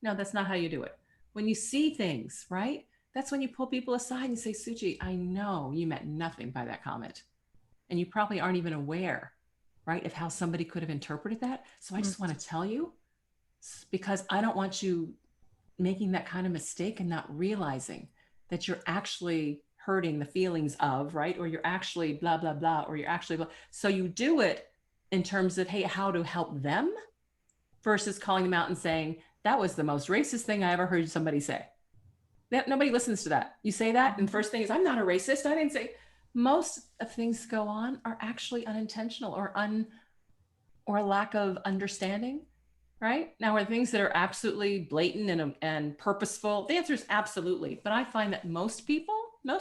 No, that's not how you do it. When you see things, right? That's when you pull people aside and say, "Suchi, I know you meant nothing by that comment. And you probably aren't even aware, right, of how somebody could have interpreted that. So I just want to tell you, because I don't want you making that kind of mistake and not realizing that you're actually hurting the feelings of, right? Or you're actually blah, blah, blah, or you're actually blah. So you do it in terms of, hey, how to help them versus calling them out and saying, that was the most racist thing I ever heard somebody say. That nobody listens to that. You say that, and the first thing is, I'm not a racist. I didn't say. Most of things go on are actually unintentional or lack of understanding, right? Now, are things that are absolutely blatant and purposeful? The answer is absolutely. But I find that most people, no,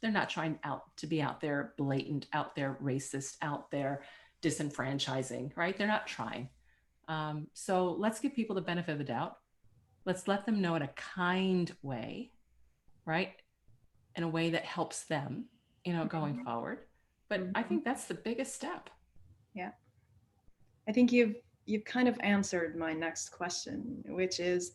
they're not trying out to be out there blatant, out there racist, out there disenfranchising, right? They're not trying. So let's give people the benefit of the doubt. Let's let them know in a kind way, right? In a way that helps them, going forward. But I think that's the biggest step. Yeah. I think you've kind of answered my next question, which is,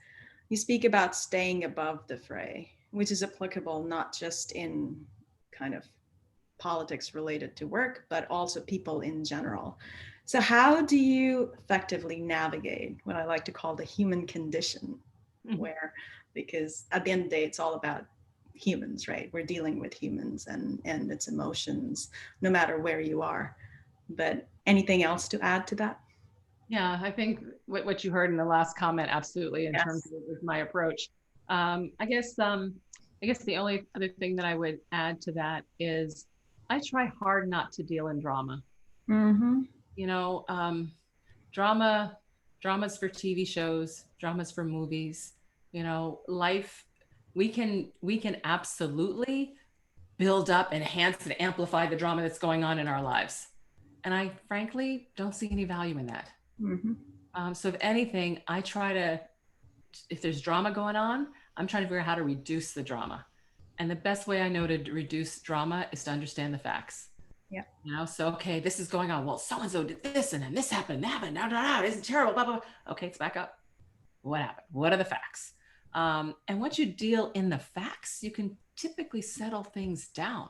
you speak about staying above the fray, which is applicable not just in kind of politics related to work, but also people in general. So how do you effectively navigate what I like to call the human condition, where, because at the end of the day, it's all about humans, right? We're dealing with humans and its emotions, no matter where you are. But anything else to add to that? Yeah, I think what you heard in the last comment, absolutely, in terms of my approach. I guess the only other thing that I would add to that is I try hard not to deal in drama. Mm-hmm. Dramas for TV shows, dramas for movies. Life. We can absolutely build up, enhance, and amplify the drama that's going on in our lives. And I frankly don't see any value in that. So if anything, I try to, if there's drama going on, I'm trying to figure out how to reduce the drama. And the best way I know to reduce drama is to understand the facts. Yeah. So, okay, this is going on. Well, so-and-so did this and then this happened, isn't terrible, blah, blah, blah. Okay, let's back up. What happened? What are the facts? And once you deal in the facts, you can typically settle things down.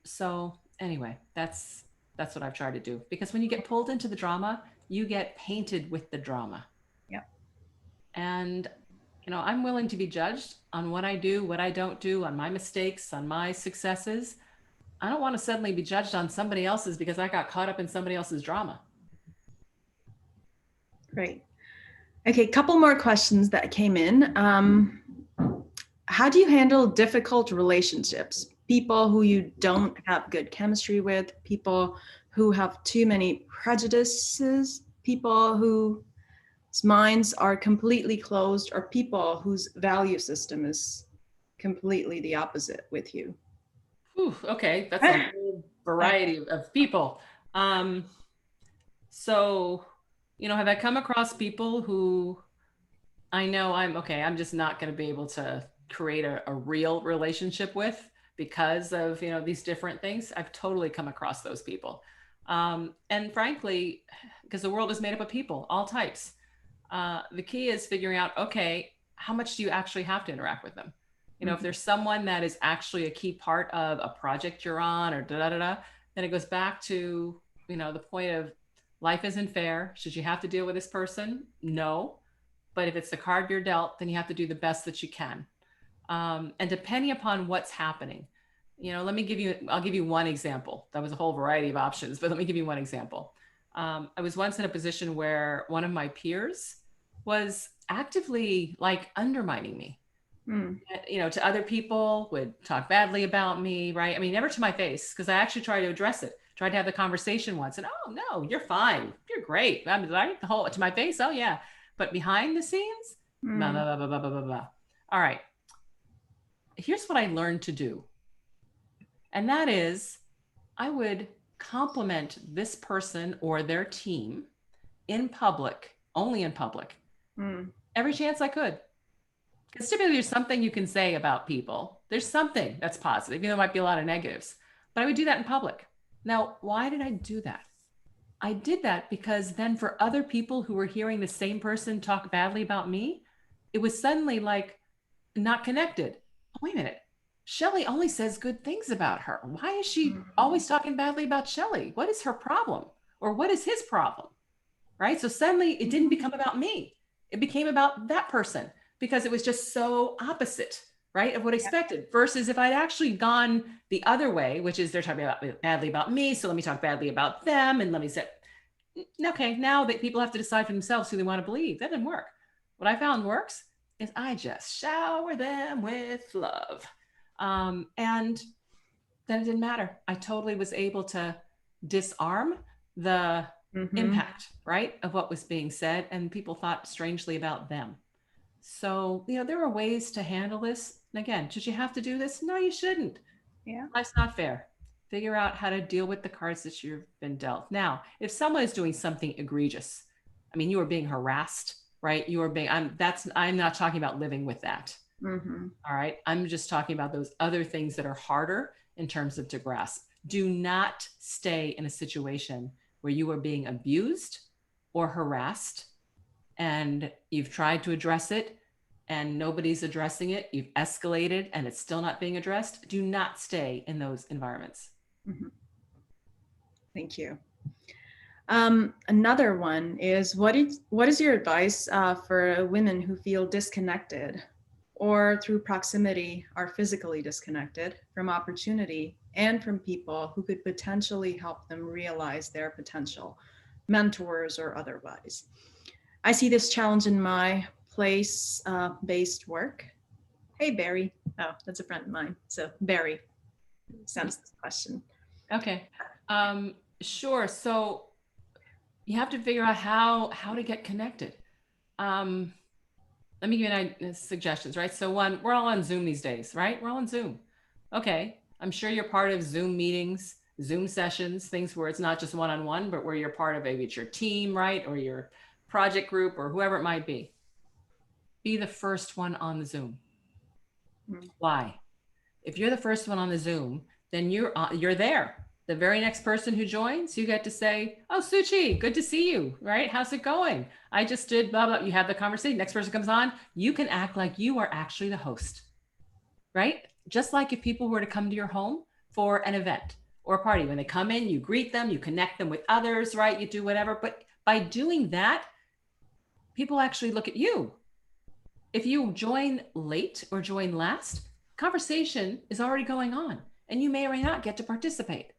So anyway, that's what I've tried to do, because when you get pulled into the drama, you get painted with the drama. Yeah. And I'm willing to be judged on what I do, what I don't do, on my mistakes, on my successes. I don't want to suddenly be judged on somebody else's because I got caught up in somebody else's drama. Great. Okay, couple more questions that came in. How do you handle difficult relationships? People who you don't have good chemistry with, people who have too many prejudices, people whose minds are completely closed, or people whose value system is completely the opposite with you. Whew, okay, that's a whole variety of people. So, have I come across people who I know I'm just not going to be able to create a real relationship with because of, these different things? I've totally come across those people. And frankly, because the world is made up of people, all types. The key is figuring out, okay, how much do you actually have to interact with them? If there's someone that is actually a key part of a project you're on, or da da da da, then it goes back to, the point of life isn't fair. Should you have to deal with this person? No. But if it's the card you're dealt, then you have to do the best that you can. And depending upon what's happening, I'll give you one example. That was a whole variety of options, but let me give you one example. I was once in a position where one of my peers was actively like undermining me. To other people, would talk badly about me, right? I mean, never to my face, because I actually tried to address it, tried to have the conversation once, and, oh no, you're fine, you're great. I mean, the whole to my face, oh yeah, but behind the scenes, blah, blah, blah, blah, blah, blah, blah. All right, here's what I learned to do, and that is, I would compliment this person or their team in public, only in public, every chance I could. Because typically there's something you can say about people. There's something that's positive, there might be a lot of negatives, but I would do that in public. Now, why did I do that? I did that because then for other people who were hearing the same person talk badly about me, it was suddenly like not connected. Oh, wait a minute. Shelley only says good things about her. Why is she always talking badly about Shelley? What is her problem? Or what is his problem? Right? So suddenly it didn't become about me. It became about that person because it was just so opposite, right, of what I expected. Versus if I'd actually gone the other way, which is they're talking about badly about me, so let me talk badly about them, and let me say, okay, now that people have to decide for themselves who they want to believe. That didn't work. What I found works is I just shower them with love, and then it didn't matter. I totally was able to disarm the impact, right, of what was being said, and people thought strangely about them. So, there are ways to handle this. And again, should you have to do this? No, you shouldn't. Yeah. Life's not fair. Figure out how to deal with the cards that you've been dealt. Now, if someone is doing something egregious, I mean, you are being harassed, right? You are being, I'm not talking about living with that. All right. I'm just talking about those other things that are harder in terms of to grasp. Do not stay in a situation where you are being abused or harassed and you've tried to address it and nobody's addressing it. You've escalated and it's still not being addressed. Do not stay in those environments. Thank you. Another one is what is your advice for women who feel disconnected or through proximity are physically disconnected from opportunity and from people who could potentially help them realize their potential, mentors or otherwise? I see this challenge in my place-based work. Hey, Barry. Oh, that's a friend of mine. So Barry sent us this question. Okay. Sure. So you have to figure out how to get connected. Let me give you suggestions, right? So one, we're all on Zoom these days, right? We're all on Zoom. Okay. I'm sure you're part of Zoom meetings, Zoom sessions, things where it's not just one-on-one, but where you're part of maybe it's your team, right? Or your project group or whoever it might be. Be the first one on the Zoom. Why? If you're the first one on the Zoom, then you're there. The very next person who joins, you get to say, "Oh, Suchi, good to see you." Right? How's it going? I just did blah blah. You have the conversation. Next person comes on, you can act like you are actually the host, right? Just like if people were to come to your home for an event or a party, when they come in, you greet them, you connect them with others, right? You do whatever. But by doing that, people actually look at you. If you join late or join last, conversation is already going on and you may or may not get to participate.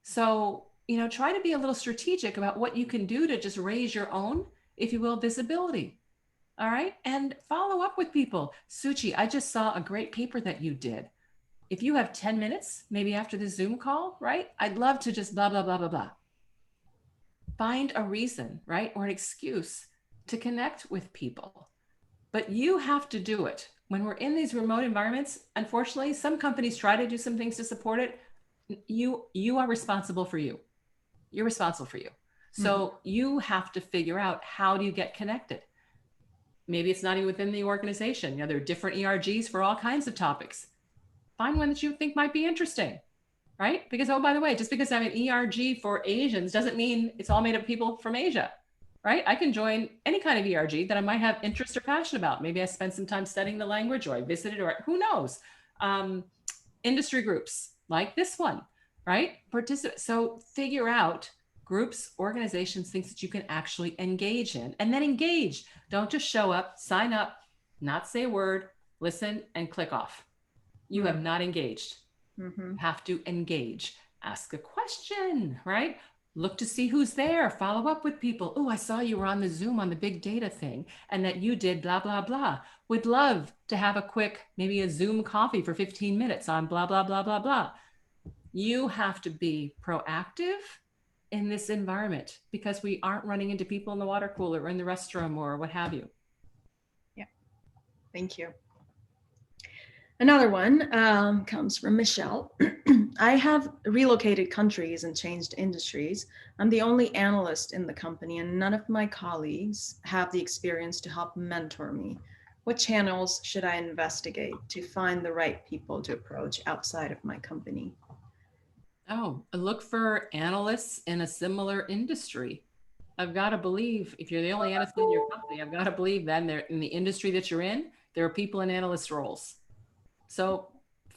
So, try to be a little strategic about what you can do to just raise your own, if you will, visibility. All right. And follow up with people. Suchi, I just saw a great paper that you did. If you have 10 minutes, maybe after the Zoom call, right? I'd love to just blah, blah, blah, blah, blah. Find a reason, right? Or an excuse to connect with people. But you have to do it. When we're in these remote environments, unfortunately, some companies try to do some things to support it. You are responsible for you. You're responsible for you. So you have to figure out, how do you get connected? Maybe it's not even within the organization. There are different ERGs for all kinds of topics. Find one that you think might be interesting, right? Because, oh, by the way, just because I have an ERG for Asians doesn't mean it's all made of people from Asia, right? I can join any kind of ERG that I might have interest or passion about. Maybe I spent some time studying the language, or I visited, or who knows. Industry groups like this one, right? Participate. So figure out groups, organizations, things that you can actually engage in, and then engage. Don't just show up, sign up, not say a word, listen, and click off. You have not engaged. You have to engage. Ask a question, right? Look to see who's there. Follow up with people. Oh, I saw you were on the Zoom on the big data thing and that you did blah, blah, blah. Would love to have a quick, maybe a Zoom coffee for 15 minutes on blah, blah, blah, blah, blah. You have to be proactive in this environment because we aren't running into people in the water cooler or in the restroom or what have you. Yeah, thank you. Another one comes from Michelle. I have relocated countries and changed industries. I'm the only analyst in the company and none of my colleagues have the experience to help mentor me. What channels should I investigate to find the right people to approach outside of my company? Oh, look for analysts in a similar industry. I've got to believe if you're the only analyst in your company, I've got to believe that in the industry that you're in, there are people in analyst roles. So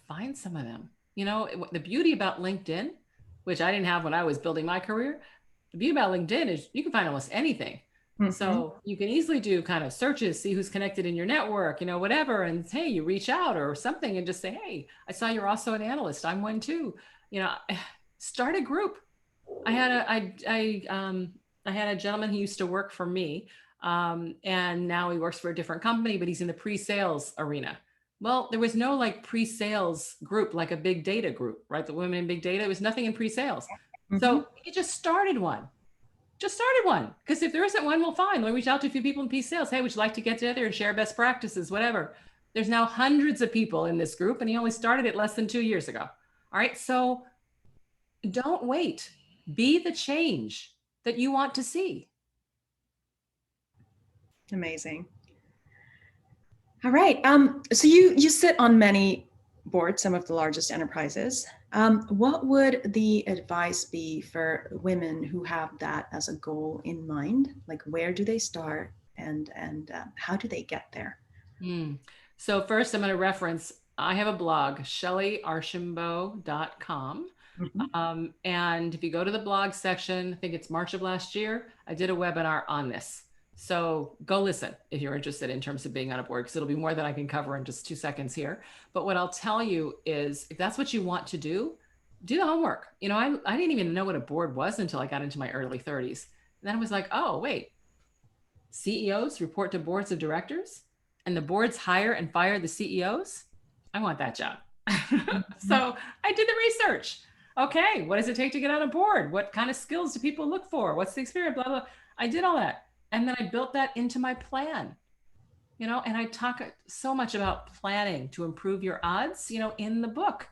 find some of them. You know, the beauty about LinkedIn, which I didn't have when I was building my career, the beauty about LinkedIn is you can find almost anything. Mm-hmm. So you can easily do kind of searches, see who's connected in your network, you know, whatever. And hey, you reach out or something and just say, hey, I saw you're also an analyst. I'm one too. You know, start a group. I had a I had a gentleman who used to work for me, and now he works for a different company, but he's in the pre-sales arena. Well, there was no like pre-sales group like a big data group, right? The women in big data. There was nothing in pre-sales, Mm-hmm. so he just started one. Just started one because if there isn't one, we'll find. We'll reach out to a few people in pre-sales. Hey, would you like to get together and share best practices, whatever? There's now hundreds of people in this group, and he only started it less than 2 years ago. All right, so don't wait. Be the change that you want to see. Amazing. All right. So you sit on many boards, some of the largest enterprises. What would the advice be for women who have that as a goal in mind? Like, where do they start, and how do they get there? Hmm. So first, I'm going to reference. I have a blog, shelleyarchambault.com. Mhm. And if you go to the blog section, I think it's March of last year, I did a webinar on this. So go listen if you're interested in terms of being on a board, because it'll be more than I can cover in just 2 seconds here. But what I'll tell you is if that's what you want to do the homework. You know, I didn't even know what a board was until I got into my early 30s. And then I was like, oh, wait, CEOs report to boards of directors and the boards hire and fire the CEOs. I want that job. Mhm. So I did the research. Okay, what does it take to get on a board? What kind of skills do people look for? What's the experience? Blah, blah. I did all that. And then I built that into my plan, you know, and I talk so much about planning to improve your odds, you know, in the book.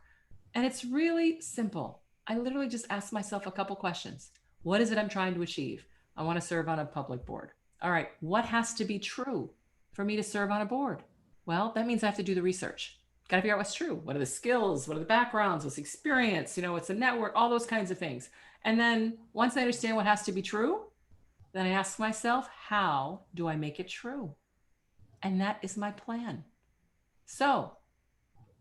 And it's really simple. I literally just ask myself a couple questions. What is it I'm trying to achieve? I want to serve on a public board. All right, what has to be true for me to serve on a board? Well, that means I have to do the research. Got to figure out what's true. What are the skills? What are the backgrounds? What's the experience? You know, what's the network? All those kinds of things. And then once I understand what has to be true, then I ask myself, how do I make it true? And that is my plan. So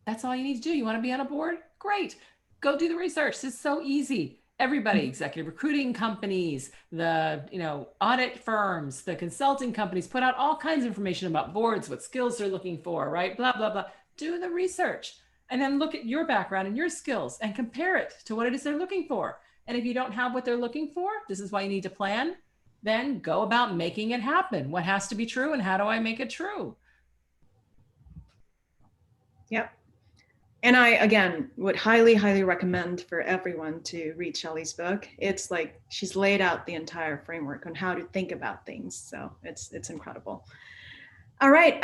that's all you need to do. You want to be on a board? Great. Go do the research. It's so easy. Everybody, executive recruiting companies, the, you know, audit firms, the consulting companies put out all kinds of information about boards, what skills they're looking for, right? Blah, blah, blah. Do the research and then look at your background and your skills and compare it to what it is they're looking for. And if you don't have what they're looking for, this is why you need to plan. Then go about making it happen. What has to be true and how do I make it true? Yep. And I, again, would highly, highly recommend for everyone to read Shelley's book. It's like she's laid out the entire framework on how to think about things. So it's incredible. All right.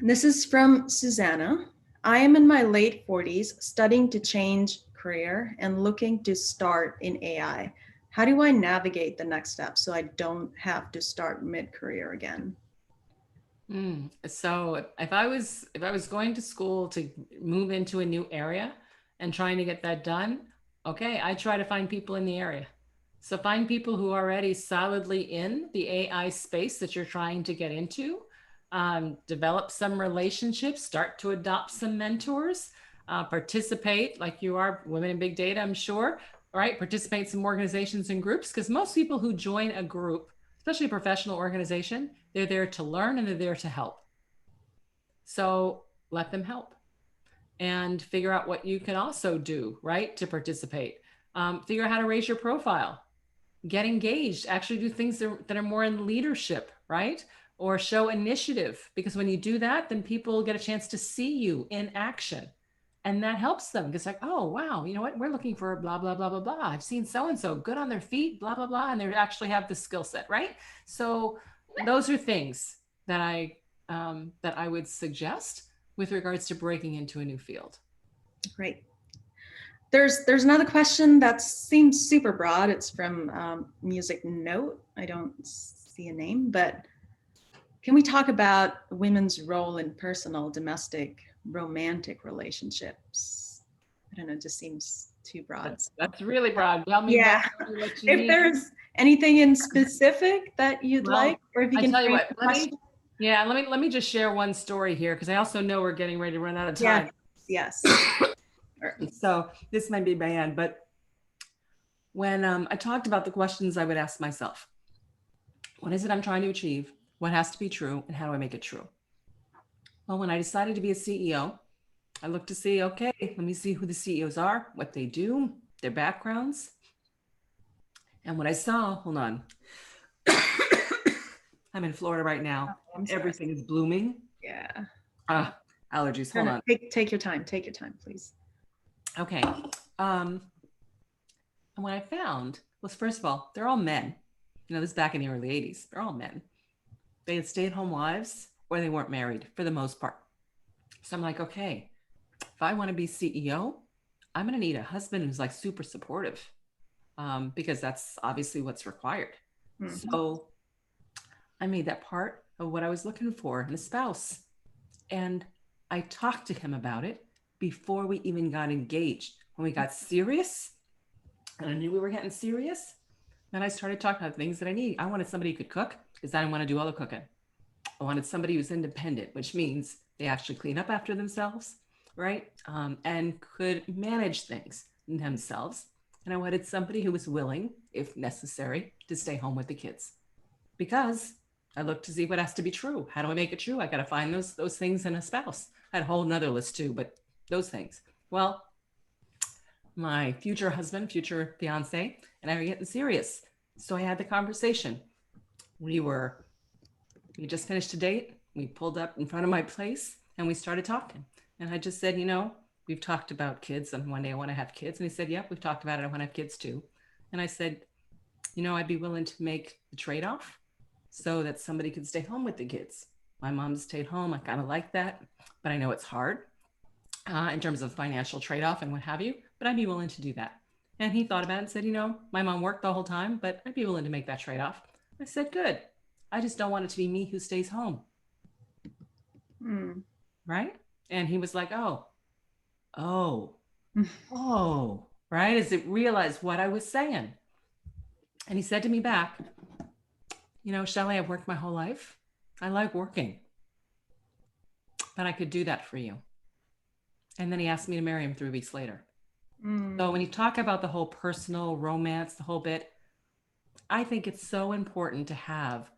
This is from Susanna. I am in my late 40s, studying to change career and looking to start in AI. How do I navigate the next step so I don't have to start mid-career again? So if I was going to school to move into a new area and trying to get that done, okay, I try to find people in the area. So find people who are already solidly in the AI space that you're trying to get into. Develop some relationships, start to adopt some mentors, participate like you are women in big data, I'm sure, right? Participate in some organizations and groups because most people who join a group, especially a professional organization, they're there to learn and they're there to help. So let them help and figure out what you can also do, right, to participate. Figure out how to raise your profile, get engaged, actually do things that are more in leadership, right? Or show initiative. Because when you do that, then people get a chance to see you in action. And that helps them. It's like, oh, wow, you know what? We're looking for blah, blah, blah, blah, blah. I've seen so and so good on their feet, blah, blah, blah. And they actually have the skill set, right? So those are things that I would suggest with regards to breaking into a new field. Great. There's another question that seems super broad. It's from Music Note. I don't see a name, but Can we talk about women's role in personal, domestic, romantic relationships? I don't know, it just seems too broad. That's really broad. Tell me Yeah. what you If need. there's anything in specific that you'd like, or if you I can tell you frame what, the question. let me just share one story here, because I also know we're getting ready to run out of time. Yes. So this might be bad, but when I talked about the questions I would ask myself, what is it I'm trying to achieve? What has to be true? And how do I make it true? Well, when I decided to be a CEO, I looked to see, okay, let me see who the CEOs are, what they do, their backgrounds. And what I saw, hold on. I'm in Florida right now. Oh, everything is blooming. Yeah. Allergies. Hold on. Take your time. Take your time, please. Okay. And what I found was, first of all, they're all men. You know, this is back in the early 80s. They're all men. They had stay-at-home wives, or they weren't married for the most part. So I'm like, okay, if I want to be CEO, I'm going to need a husband who's like super supportive, because that's obviously what's required. Mm-hmm. So I made that part of what I was looking for in a spouse. And I talked to him about it before we even got engaged. When we got serious, and I knew we were getting serious, then I started talking about things that I need. I wanted somebody who could cook, because I didn't want to do all the cooking. I wanted somebody who's independent, which means they actually clean up after themselves, right? And could manage things themselves. And I wanted somebody who was willing, if necessary, to stay home with the kids. Because I look to see what has to be true. How do I make it true? I got to find those things in a spouse. I had a whole nother list too, but those things. Well, my future husband, future fiance, and I were getting serious. So I had the conversation. We just finished a date. We pulled up in front of my place and we started talking. And I just said, you know, we've talked about kids, and one day I want to have kids. And he said, yep, we've talked about it. I want to have kids too. And I said, you know, I'd be willing to make the trade-off so that somebody could stay home with the kids. My mom stayed home. I kind of like that, but I know it's hard in terms of financial trade-off and what have you, but I'd be willing to do that. And he thought about it and said, you know, my mom worked the whole time, but I'd be willing to make that trade-off. I said, good. I just don't want it to be me who stays home. Right? And he was like, oh, right? As it realized what I was saying. And he said to me back, you know, Shelley, I've worked my whole life. I like working, but I could do that for you. And then he asked me to marry him 3 weeks later. So when you talk about the whole personal romance, the whole bit, I think it's so important to have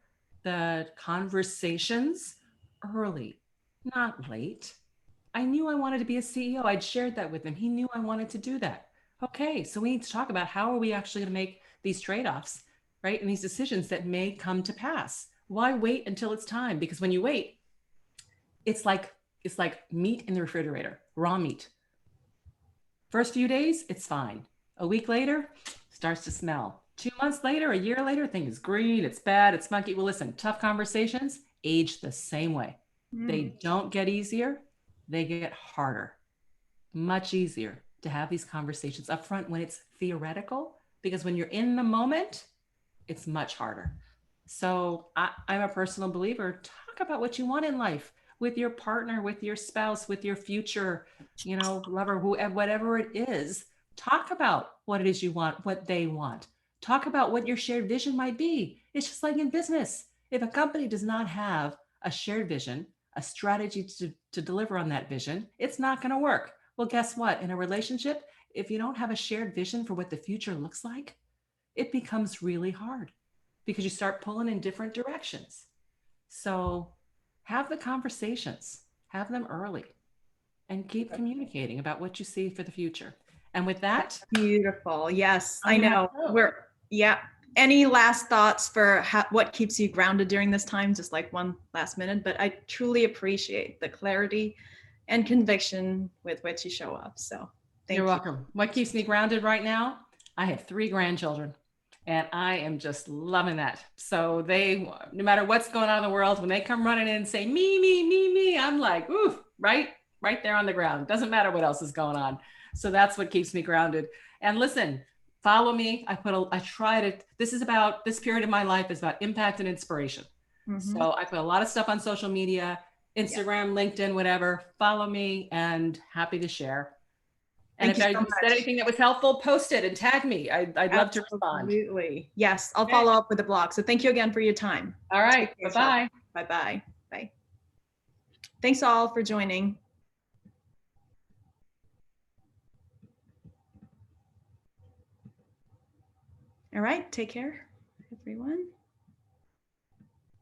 the conversations early, not late. I knew I wanted to be a CEO. I'd shared that with him. He knew I wanted to do that. Okay, so we need to talk about how are we actually going to make these trade-offs, right? And these decisions that may come to pass. Why wait until it's time? Because when you wait, it's like meat in the refrigerator, raw meat. First few days, it's fine. A week later, starts to smell. 2 months later, a year later, thing is green, it's bad, it's funky. Well, listen, tough conversations age the same way. They don't get easier, they get harder. Much easier to have these conversations up front when it's theoretical, because when you're in the moment, it's much harder. So I'm a personal believer. Talk about what you want in life with your partner, with your spouse, with your future, you know, lover, whatever it is. Talk about what it is you want, what they want. Talk about what your shared vision might be. It's just like in business. If a company does not have a shared vision, a strategy to deliver on that vision, it's not going to work. Well, guess what? In a relationship, if you don't have a shared vision for what the future looks like, it becomes really hard because you start pulling in different directions. So have the conversations, have them early, and keep communicating about what you see for the future. And with that, that's beautiful. Yes, I know. Any last thoughts for what keeps you grounded during this time? Just like one last minute, but I truly appreciate the clarity and conviction with which you show up. So thank you. You're welcome. What keeps me grounded right now? I have 3 grandchildren. And I am just loving that. So they, no matter what's going on in the world, when they come running in and say, me, I'm like, ooh, right there on the ground. Doesn't matter what else is going on. So that's what keeps me grounded. And listen, follow me. This period of my life is about impact and inspiration. So I put a lot of stuff on social media, Instagram, LinkedIn, whatever. Follow me and happy to share. And Thank if you I so said much. anything that was helpful, post it and tag me. I'd love to respond. Absolutely. Yes, I'll follow up with the blog. So thank you again for your time. All right. Bye-bye. Bye-bye. Bye. Thanks all for joining. All right, take care, everyone.